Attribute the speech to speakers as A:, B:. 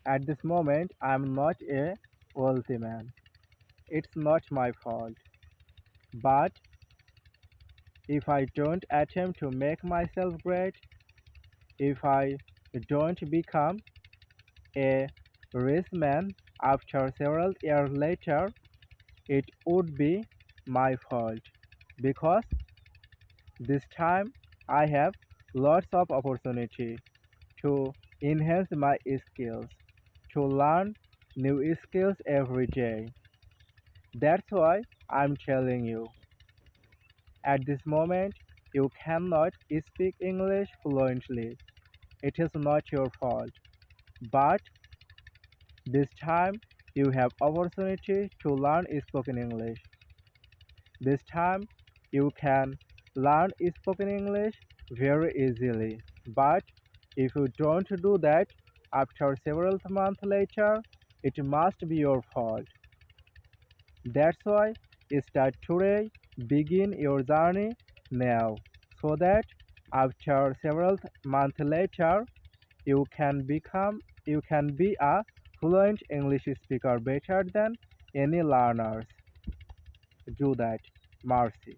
A: At this moment, I'm not a wealthy man. It's not my fault. But if I don't attempt to make myself great, if I don't become a rich man after several years later, it would be my fault because this time I have lots of opportunity to enhance my skills, to learn new skills every day. That's why I'm telling you, at this moment, you cannot speak English fluently. It is not your fault. But this time, you have opportunity to learn spoken English. This time, you can learn spoken English very easily. But if you don't do that, after several months later, it must be your fault. That's why start today, begin your journey now, so that after several months later, you can be a fluent English speaker better than any learners. Do that. Mercy.